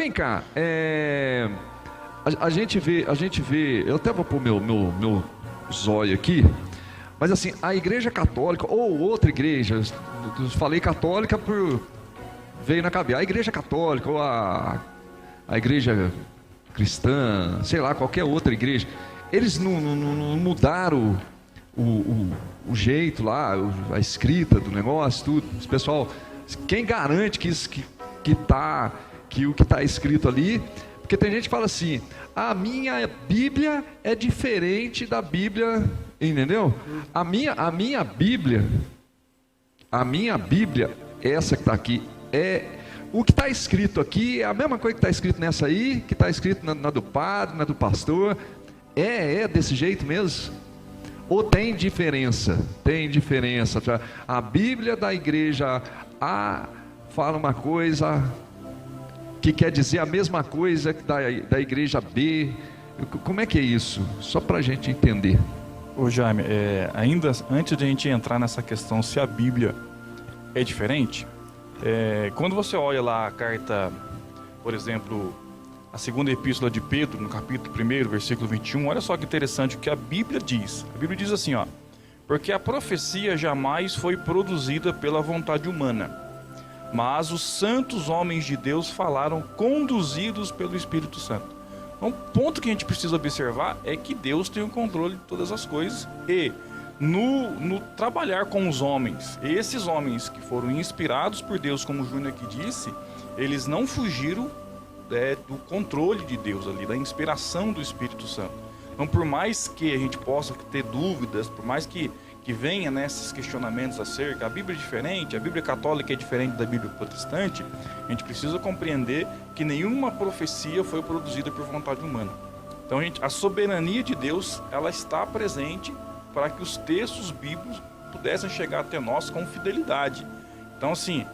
vem cá, a gente vê, eu até vou pôr meu zóio aqui, mas assim, a igreja católica, ou outra igreja, eu falei católica veio na cabeça, a igreja católica, ou a igreja cristã, sei lá, qualquer outra igreja, eles não mudaram o jeito lá, a escrita do negócio, tudo. Esse pessoal, quem garante que o que está escrito ali? Porque tem gente que fala assim: a minha Bíblia é diferente da Bíblia, entendeu? A minha Bíblia, essa que está aqui, o que está escrito aqui é a mesma coisa que está escrito nessa aí, que está escrito na do padre, na do pastor. É desse jeito mesmo? Ou tem diferença? Tem diferença. A Bíblia da igreja A fala uma coisa que quer dizer a mesma coisa que da igreja B. Como é que é isso? Só para a gente entender. Ô Jaime, ainda antes de a gente entrar nessa questão se a Bíblia é diferente, quando você olha lá a carta, por exemplo, a segunda epístola de Pedro, no capítulo 1, versículo 21, olha só que interessante o que a Bíblia diz. A Bíblia diz assim, ó: porque a profecia jamais foi produzida pela vontade humana, mas os santos homens de Deus falaram conduzidos pelo Espírito Santo. Então, o ponto que a gente precisa observar é que Deus tem o controle de todas as coisas, e no trabalhar com os homens, esses homens que foram inspirados por Deus, como o Júnior aqui disse, eles não fugiram do controle de Deus ali, da inspiração do Espírito Santo. Então, por mais que a gente possa ter dúvidas, por mais que venha nesses questionamentos acerca, a Bíblia é diferente, a Bíblia católica é diferente da Bíblia protestante, a gente precisa compreender que nenhuma profecia foi produzida por vontade humana. Então, a soberania de Deus, ela está presente para que os textos bíblicos pudessem chegar até nós com fidelidade. Então, assim,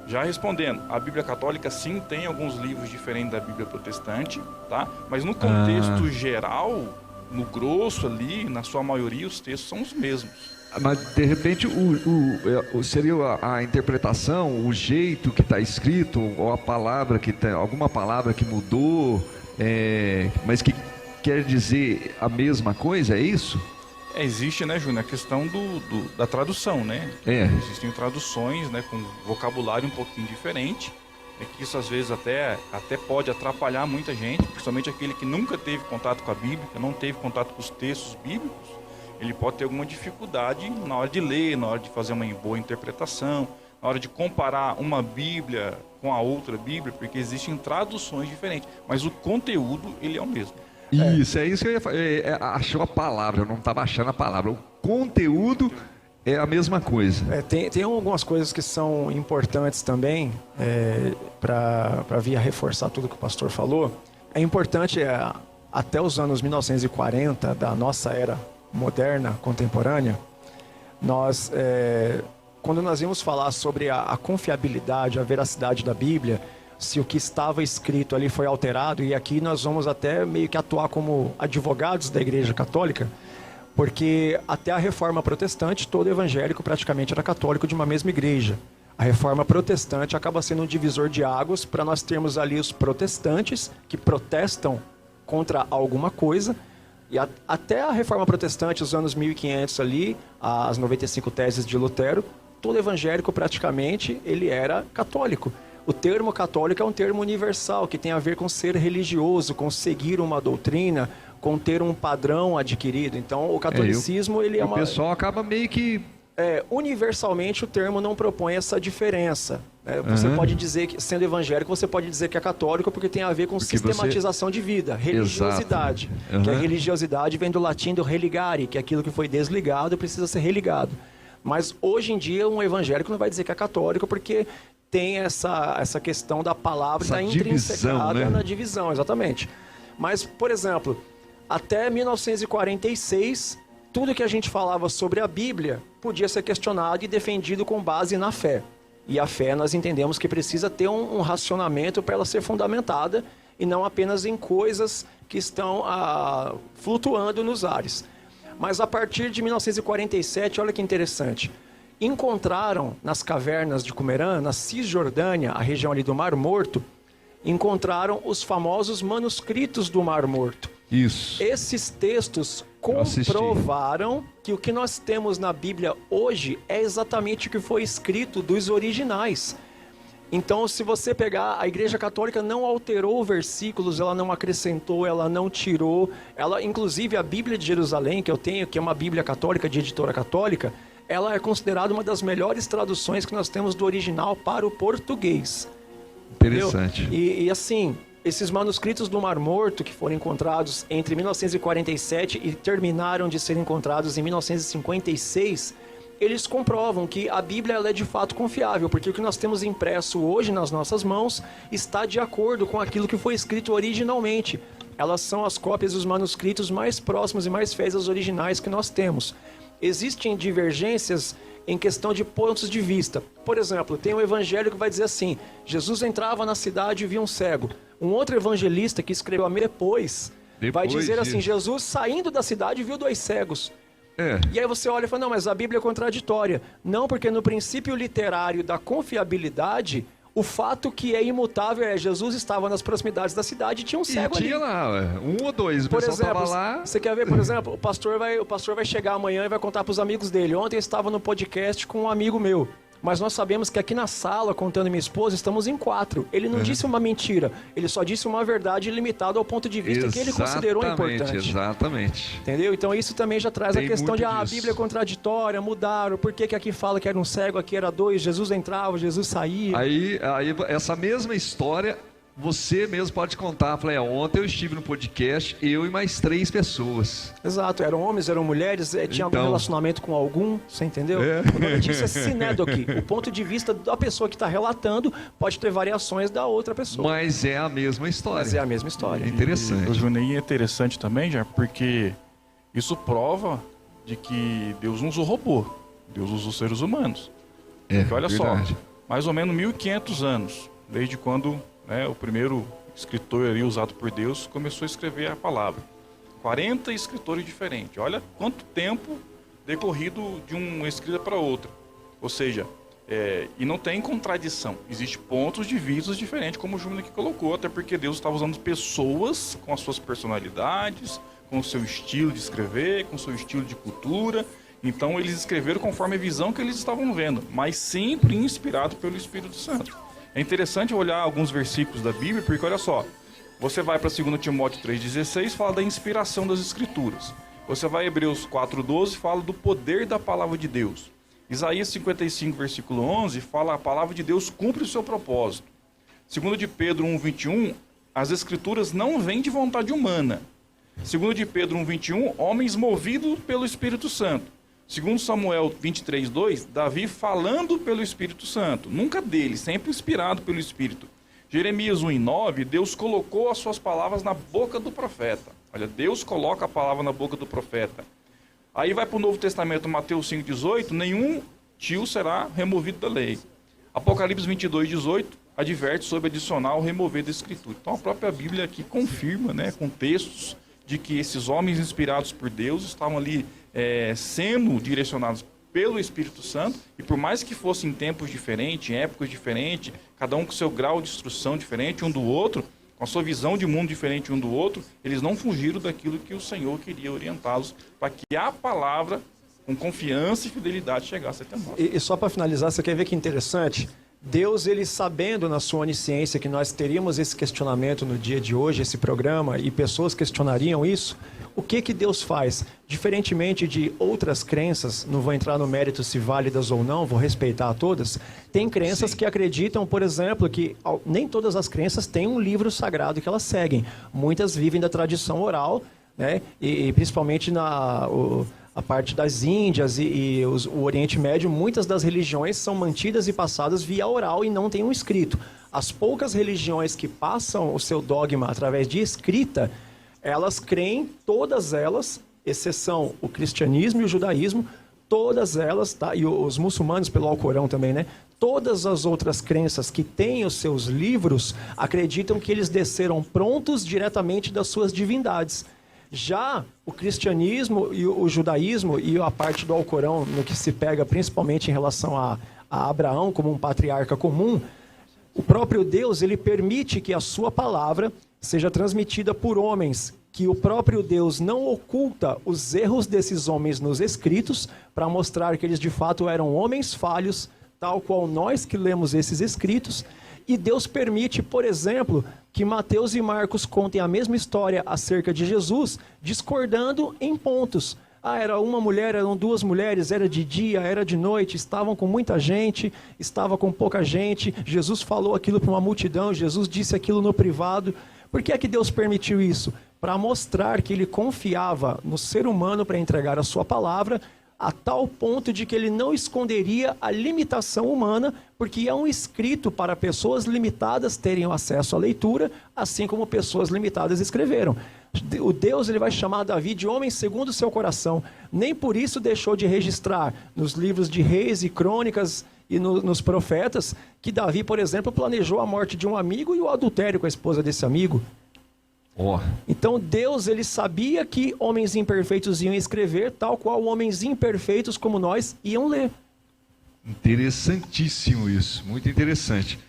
já respondendo, a Bíblia católica sim tem alguns livros diferentes da Bíblia protestante, tá? Mas no contexto geral, no grosso ali, na sua maioria, os textos são os mesmos. Mas de repente seria a interpretação, o jeito que está escrito, ou a palavra que tem, alguma palavra que mudou, mas que quer dizer a mesma coisa, é isso? Existe, né, Júnior, a questão da tradução, né? Existem traduções, né, com vocabulário um pouquinho diferente, que isso às vezes até pode atrapalhar muita gente, principalmente aquele que nunca teve contato com a Bíblia, que não teve contato com os textos bíblicos. Ele pode ter alguma dificuldade na hora de ler, na hora de fazer uma boa interpretação, na hora de comparar uma Bíblia com a outra Bíblia, porque existem traduções diferentes, mas o conteúdo ele é o mesmo. Isso, é isso que eu ia falar. Achou a palavra, eu não estava achando a palavra. O conteúdo é a mesma coisa. Tem algumas coisas que são importantes também, para vir a reforçar tudo que o pastor falou. É importante, até os anos 1940, da nossa era moderna, contemporânea, quando nós íamos falar sobre a confiabilidade, a veracidade da Bíblia, se o que estava escrito ali foi alterado, e aqui nós vamos até meio que atuar como advogados da Igreja Católica, porque até a Reforma Protestante, todo evangélico praticamente era católico de uma mesma igreja. A Reforma Protestante acaba sendo um divisor de águas para nós termos ali os protestantes que protestam contra alguma coisa, e até a Reforma Protestante, os anos 1500 ali, as 95 teses de Lutero, todo evangélico praticamente ele era católico. O termo católico é um termo universal, que tem a ver com ser religioso, com seguir uma doutrina, com ter um padrão adquirido. Então, o catolicismo, ele é uma... O pessoal acaba meio que... universalmente, o termo não propõe essa diferença. Você pode dizer que, sendo evangélico, você pode dizer que é católico porque tem a ver com sistematização de vida, religiosidade. Que a religiosidade vem do latim do religare, que é aquilo que foi desligado e precisa ser religado. Mas, hoje em dia, um evangélico não vai dizer que é católico porque... tem essa questão da palavra está intrinsecada na divisão, exatamente. Mas, por exemplo, até 1946, tudo que a gente falava sobre a Bíblia podia ser questionado e defendido com base na fé. E a fé, nós entendemos que precisa ter um racionamento para ela ser fundamentada e não apenas em coisas que estão flutuando nos ares. Mas a partir de 1947, olha que interessante, encontraram nas cavernas de Qumran, na Cisjordânia, a região ali do Mar Morto, encontraram os famosos manuscritos do Mar Morto. Isso. Esses textos comprovaram que o que nós temos na Bíblia hoje é exatamente o que foi escrito dos originais. Então, se você pegar, a Igreja Católica não alterou versículos, ela não acrescentou, ela não tirou. Ela, inclusive, a Bíblia de Jerusalém, que eu tenho, que é uma Bíblia católica, de editora católica, ela é considerada uma das melhores traduções que nós temos do original para o português. Interessante. E assim, esses manuscritos do Mar Morto, que foram encontrados entre 1947 e terminaram de ser encontrados em 1956, eles comprovam que a Bíblia ela é de fato confiável, porque o que nós temos impresso hoje nas nossas mãos está de acordo com aquilo que foi escrito originalmente. Elas são as cópias dos manuscritos mais próximos e mais fiéis aos originais que nós temos. Existem divergências em questão de pontos de vista. Por exemplo, tem um evangelho que vai dizer assim: Jesus entrava na cidade e via um cego. Um outro evangelista que escreveu depois vai dizer assim: Jesus saindo da cidade viu 2 cegos. E aí você olha e fala, não, mas a Bíblia é contraditória. Não, porque no princípio literário da confiabilidade, o fato que é imutável é Jesus estava nas proximidades da cidade e tinha um cego ali. Tinha lá, 1 ou 2, o por pessoal exemplo, tava lá. Você quer ver, por exemplo, o pastor vai chegar amanhã e vai contar para os amigos dele. Ontem eu estava no podcast com um amigo meu. Mas nós sabemos que aqui na sala, contando minha esposa, estamos em 4. Ele não disse uma mentira, ele só disse uma verdade limitada ao ponto de vista que ele considerou importante. Exatamente. Entendeu? Então isso também já traz a questão de a Bíblia é contraditória, mudaram, por que aqui fala que era um cego, aqui era 2, Jesus entrava, Jesus saía. Aí essa mesma história, você mesmo pode contar. Falei, ontem eu estive no podcast, eu e mais 3 pessoas. Exato, eram homens, eram mulheres, tinha algum relacionamento com algum, você entendeu? O nome disso é sinédoque. O ponto de vista da pessoa que está relatando pode ter variações da outra pessoa. Mas é a mesma história. Mas é a mesma história. É interessante. O Juninho é interessante também, já, porque isso prova de que Deus não usou robô, Deus usou seres humanos. Porque olha verdade. só, mais ou menos 1.500 anos, desde quando o primeiro escritor ali usado por Deus começou a escrever a palavra. 40 escritores diferentes. Olha quanto tempo decorrido de uma escrita para outra. Ou seja, e não tem contradição. Existem pontos de vista diferentes, como o Júnior aqui colocou, até porque Deus estava usando pessoas com as suas personalidades, com o seu estilo de escrever, com o seu estilo de cultura. Então eles escreveram conforme a visão que eles estavam vendo, mas sempre inspirado pelo Espírito Santo. É interessante olhar alguns versículos da Bíblia, porque olha só, você vai para 2 Timóteo 3,16, fala da inspiração das Escrituras. Você vai a Hebreus 4,12, fala do poder da palavra de Deus. Isaías 55, versículo 11, fala a palavra de Deus cumpre o seu propósito. 2 de Pedro 1,21, as Escrituras não vêm de vontade humana. 2 de Pedro 1,21, homens movidos pelo Espírito Santo. 2 Samuel 23:2, Davi falando pelo Espírito Santo, nunca dele, sempre inspirado pelo Espírito. Jeremias 1:9, Deus colocou as suas palavras na boca do profeta. Olha, Deus coloca a palavra na boca do profeta. Aí vai para o Novo Testamento, Mateus 5:18, nenhum tio será removido da lei. Apocalipse 22:18, adverte sobre adicionar ou remover da Escritura. Então a própria Bíblia aqui confirma, com textos, de que esses homens inspirados por Deus estavam ali sendo direcionados pelo Espírito Santo, e por mais que fossem em tempos diferentes, em épocas diferentes, cada um com seu grau de instrução diferente um do outro, com a sua visão de mundo diferente um do outro, eles não fugiram daquilo que o Senhor queria orientá-los para que a palavra, com confiança e fidelidade, chegasse até nós. E só para finalizar, você quer ver que interessante? Deus, ele sabendo na sua onisciência que nós teríamos esse questionamento no dia de hoje, esse programa, e pessoas questionariam isso, o que Deus faz? Diferentemente de outras crenças, não vou entrar no mérito se válidas ou não, vou respeitar todas, tem crenças que acreditam, por exemplo, que nem todas as crenças têm um livro sagrado que elas seguem. Muitas vivem da tradição oral, e principalmente a parte das Índias e o Oriente Médio, muitas das religiões são mantidas e passadas via oral e não tem um escrito. As poucas religiões que passam o seu dogma através de escrita, elas creem, todas elas, exceção o cristianismo e o judaísmo, todas elas, e os muçulmanos pelo Alcorão também, todas as outras crenças que têm os seus livros acreditam que eles desceram prontos diretamente das suas divindades. Já o cristianismo e o judaísmo e a parte do Alcorão, no que se pega principalmente em relação a Abraão como um patriarca comum, O próprio Deus, ele permite que a sua palavra seja transmitida por homens, que o próprio Deus não oculta os erros desses homens nos escritos, para mostrar que eles de fato eram homens falhos, tal qual nós que lemos esses escritos. E Deus permite, por exemplo, que Mateus e Marcos contem a mesma história acerca de Jesus, discordando em pontos. Era uma mulher, eram duas mulheres, era de dia, era de noite, estavam com muita gente, estava com pouca gente. Jesus falou aquilo para uma multidão, Jesus disse aquilo no privado. Por que é que Deus permitiu isso? Para mostrar que ele confiava no ser humano para entregar a sua palavra, a tal ponto de que ele não esconderia a limitação humana, porque é um escrito para pessoas limitadas terem acesso à leitura, assim como pessoas limitadas escreveram. O Deus, ele vai chamar Davi de homem segundo o seu coração. Nem por isso deixou de registrar nos livros de Reis e Crônicas e nos profetas que Davi, por exemplo, planejou a morte de um amigo e o adultério com a esposa desse amigo. Então Deus, ele sabia que homens imperfeitos iam escrever, tal qual homens imperfeitos como nós iam ler. Interessantíssimo isso, muito interessante.